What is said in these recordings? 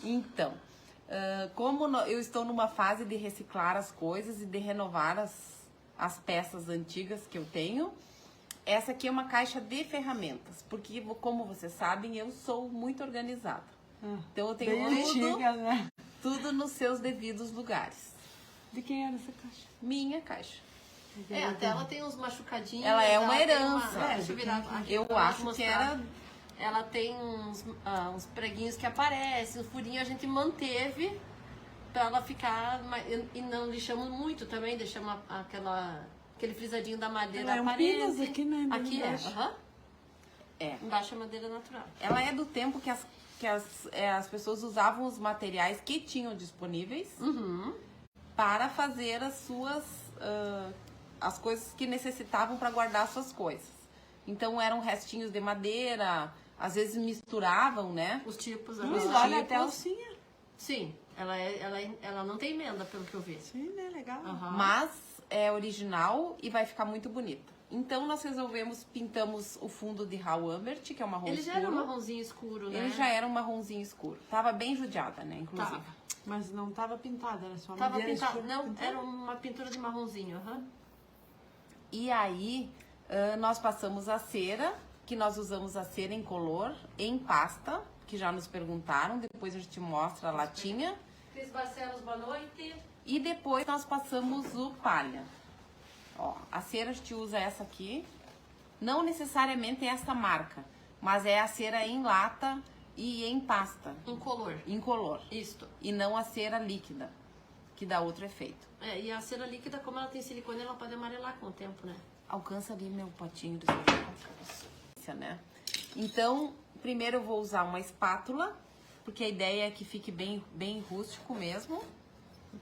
Então, como eu estou numa fase de reciclar as coisas e de renovar as peças antigas que eu tenho, essa aqui é uma caixa de ferramentas, porque como vocês sabem, eu sou muito organizada. Então eu tenho tudo nos seus devidos lugares. De quem era essa caixa? Minha caixa. Até ela tem uns machucadinhos. Ela é uma herança. Deixa eu virar aqui. Eu acho que era... Ela tem uns preguinhos que aparecem, os furinhos a gente manteve pra ela ficar... E não lixamos muito também, deixamos aquele frisadinho da madeira ela aparece. Aqui, né? Aqui é. Embaixo é madeira natural. Ela é do tempo que as pessoas usavam os materiais que tinham disponíveis para fazer as suas... as coisas que necessitavam para guardar as suas coisas. Então eram restinhos de madeira, às vezes misturavam, né? Os tipos. Olha, até a alcinha. Sim, ela não tem emenda, pelo que eu vi. Sim, né? Legal. Mas é original e vai ficar muito bonita. Então nós pintamos o fundo de Hall Ambert, que é um marrom escuro. Ele já era um marronzinho escuro, né? Ele já era um marronzinho escuro. Tava bem judiada, né, inclusive. Tava. Mas não tava pintada, era só Tava madeira pintado. escura. Não, era uma pintura de marronzinho, E aí, nós passamos a cera, que nós usamos a cera incolor, em pasta, que já nos perguntaram, depois a gente mostra a latinha. Cris Barcelos, boa noite. E depois nós passamos o palha. Ó, a cera a gente usa essa aqui, não necessariamente essa marca, mas é a cera em lata e em pasta. Incolor. Incolor. Isto. E não a cera líquida, que dá outro efeito. E a cera líquida, como ela tem silicone, ela pode amarelar com o tempo, né? Alcança ali meu potinho de sorvete, né? Então, primeiro eu vou usar uma espátula, porque a ideia é que fique bem rústico mesmo.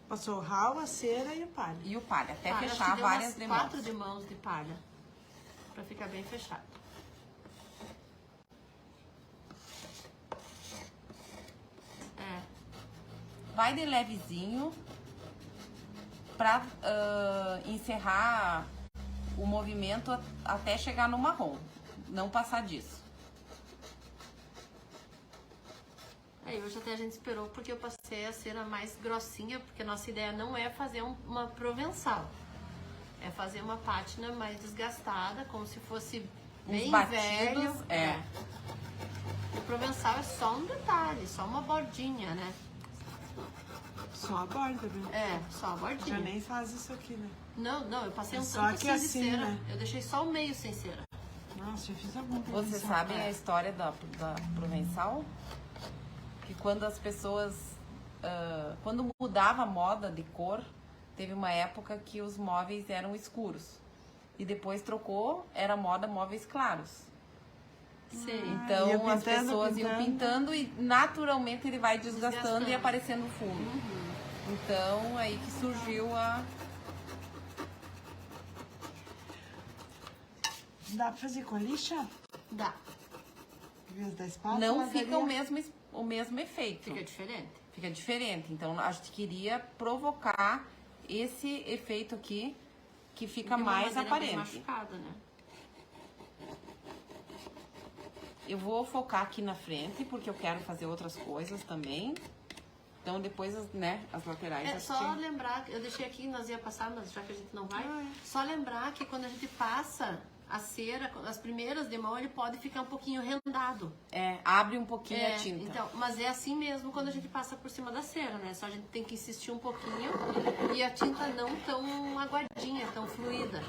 Passou o ralo, a cera e o palha. E o palha, até Acho fechar que deu várias umas demãos. 4 de mãos de palha, pra ficar bem fechado. Vai de levezinho pra encerrar o movimento até chegar no marrom. Não passar disso. Hoje até a gente esperou porque eu passei a cera mais grossinha, porque a nossa ideia não é fazer uma provençal. É fazer uma pátina mais desgastada, como se fosse bem velho. O provençal é só um detalhe, só uma bordinha, né? Só a borda, viu? Só a bordinha. Já nem faz isso aqui, né? Não, eu passei um só tanto que assim de assim, cera. né? Eu deixei só o meio sem cera. Nossa, eu fiz algum Vocês sabem a história da provençal? Que quando as pessoas... quando mudava a moda de cor, teve uma época que os móveis eram escuros. E depois trocou, era moda móveis claros. Sim. Então as pessoas iam pintando e naturalmente ele vai desgastando e aparecendo o fundo. Então aí que surgiu a... Dá pra fazer com a lixa? Dá. Em vez da espátula? Não fica o mesmo efeito. Fica diferente. Fica diferente. Então a gente queria provocar esse efeito aqui que fica mais aparente. Bem machucada, né? Eu vou focar aqui na frente, porque eu quero fazer outras coisas também. Então depois, as laterais... Só lembrar, eu deixei aqui, nós ia passar, mas já que a gente não vai, só lembrar que quando a gente passa a cera, as primeiras de mão, ele pode ficar um pouquinho rendado. Abre um pouquinho a tinta. Então, mas é assim mesmo quando a gente passa por cima da cera, né? Só a gente tem que insistir um pouquinho e a tinta não tão aguadinha, tão fluida.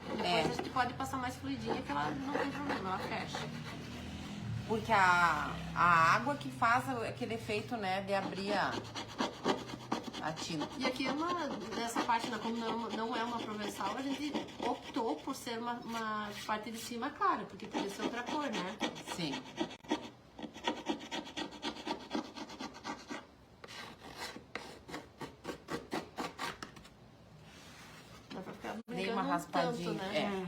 Depois a gente pode passar mais fluidinha que ela não tem problema, ela fecha. Porque a água que faz aquele efeito, né, de abrir a tinta. E aqui nessa parte, como não é uma provençal, a gente optou por ser uma parte de cima clara, porque podia ser outra cor, né? Sim. Dá pra ficar Dei brincando uma raspadinha. tanto, né?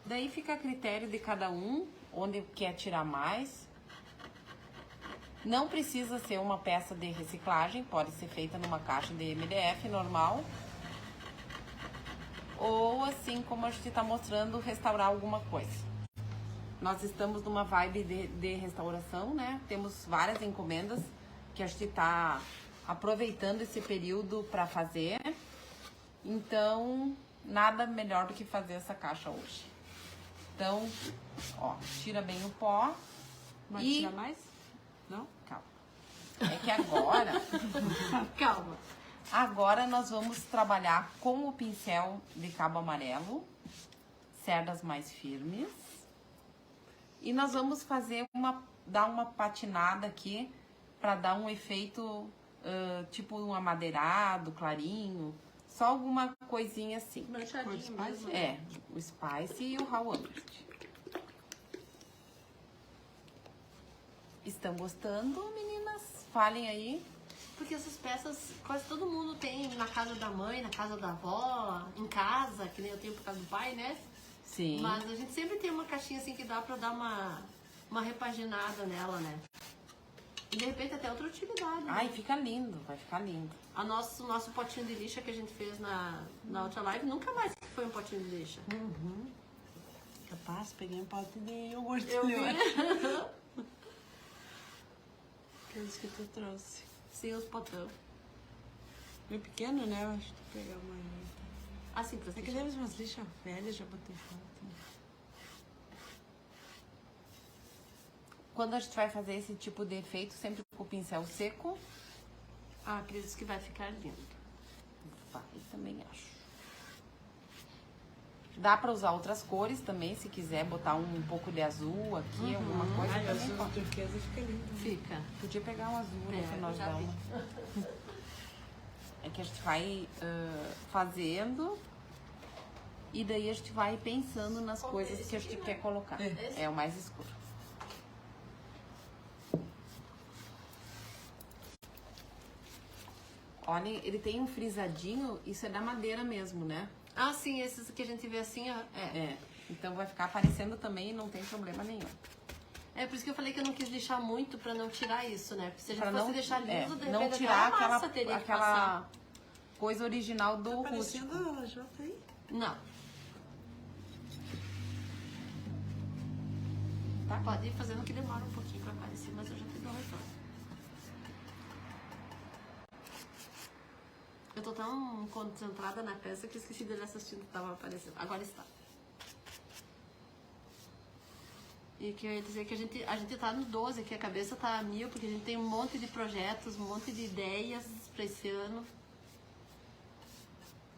Daí fica a critério de cada um, onde quer tirar mais. Não precisa ser uma peça de reciclagem, pode ser feita numa caixa de MDF normal. Ou assim como a gente está mostrando, restaurar alguma coisa. nós estamos numa vibe de restauração, né? Temos várias encomendas que a gente tá aproveitando esse período para fazer. Então, nada melhor do que fazer essa caixa hoje. Então, ó, tira bem o pó. Vai e... tirar mais? Não? Calma. É que agora... Calma. Agora nós vamos trabalhar com o pincel de cabo amarelo, cerdas mais firmes. E nós vamos fazer dar uma patinada aqui para dar um efeito tipo um amadeirado, clarinho. Só alguma coisinha assim. Manchadinho mesmo. É, o Spice e o Raw Ambert. Estão gostando, meninas? Falem aí. Porque essas peças quase todo mundo tem na casa da mãe, na casa da avó, em casa, que nem eu tenho por causa do pai, né? Sim. Mas a gente sempre tem uma caixinha assim que dá pra dar uma repaginada nela, né? E de repente até outra utilidade. Ai, né? fica lindo, vai ficar lindo. O nosso potinho de lixa que a gente fez na outra live, nunca mais que foi um potinho de lixa. Capaz, peguei um pote de iogurte. Eu vi. Aqueles que tu trouxe. Sim, os potão. Meio pequeno, né? Eu acho que tu pegar uma. Assim, pra É que você. deve umas lixas velhas, já botei fora. Quando a gente vai fazer esse tipo de efeito, sempre com o pincel seco, Acredito que vai ficar lindo. vai, também acho. Dá pra usar outras cores também, se quiser botar um pouco de azul aqui, alguma coisa. Ai, também azul pode. turquesa fica lindo. Fica. Podia pegar um azul no final já da aula. vi. É que a gente vai fazendo e daí a gente vai pensando nas coisas que a gente quer colocar. É o mais escuro. Olha, ele tem um frisadinho, isso é da madeira mesmo, né? Ah, sim, esses que a gente vê assim, ó, É. Então vai ficar aparecendo também e não tem problema nenhum. É por isso que eu falei que eu não quis lixar muito pra não tirar isso, né? Porque se a gente Pra fosse não, deixar liso, de repente não tirar até a massa teria que passar. aquela coisa original do Tá rústico. parecendo a lajota aí? Não. Tá? Pode ir fazendo que demora um pouquinho pra aparecer, mas eu já te dou um retorno. Eu tô tão concentrada na peça que esqueci dele assistindo que tava aparecendo. Agora está. E que eu ia dizer que a gente tá no 12, que a cabeça tá a mil, porque a gente tem um monte de projetos, um monte de ideias pra esse ano.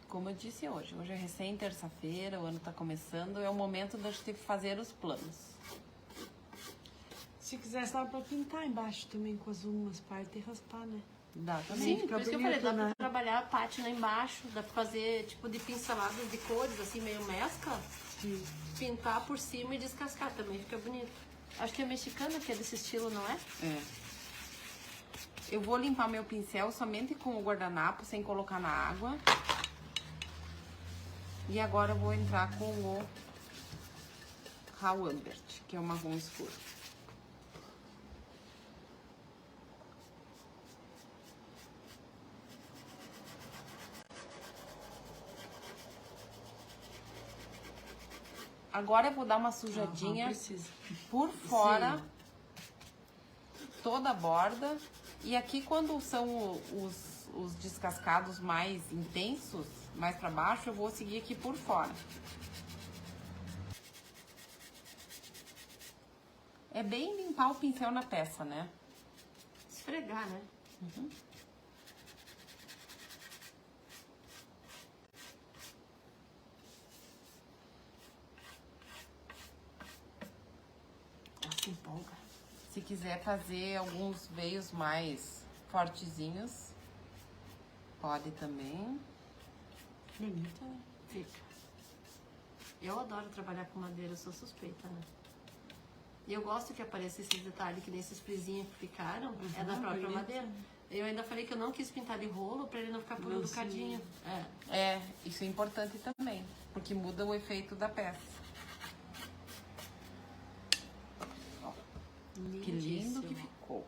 Como eu disse hoje é recém terça-feira, o ano tá começando, é o momento da gente fazer os planos. Se quiser, dá pra pintar embaixo também com as umas partes e raspar, né? Dá Sim, também. fica por isso que eu bonito, falei, dá né? pra trabalhar a pátina embaixo, dá pra fazer tipo de pinceladas de cores, assim, meio mescla, Sim. pintar por cima e descascar, também fica bonito. Acho que é mexicana que é desse estilo, não é? É. Eu vou limpar meu pincel somente com o guardanapo, sem colocar na água. E agora eu vou entrar com o Raw Ambert, que é o marrom escuro. Agora eu vou dar uma sujadinha Precisa. por fora, toda a borda. E aqui quando são os descascados mais intensos, mais pra baixo, eu vou seguir aqui por fora. É bem limpar o pincel na peça, né? Esfregar, né? Ela se empolga. Se quiser fazer alguns veios mais fortezinhos, pode também. Bonita, né? Fica. Eu adoro trabalhar com madeira, eu sou suspeita, né? E eu gosto que apareça esses detalhes, que nesses frisinhos que ficaram, é da própria bonito. madeira. Eu ainda falei que eu não quis pintar de rolo pra ele não ficar Não, producadinho. É. É, isso é importante também, porque muda o efeito da peça. Ó, que lindo que ficou.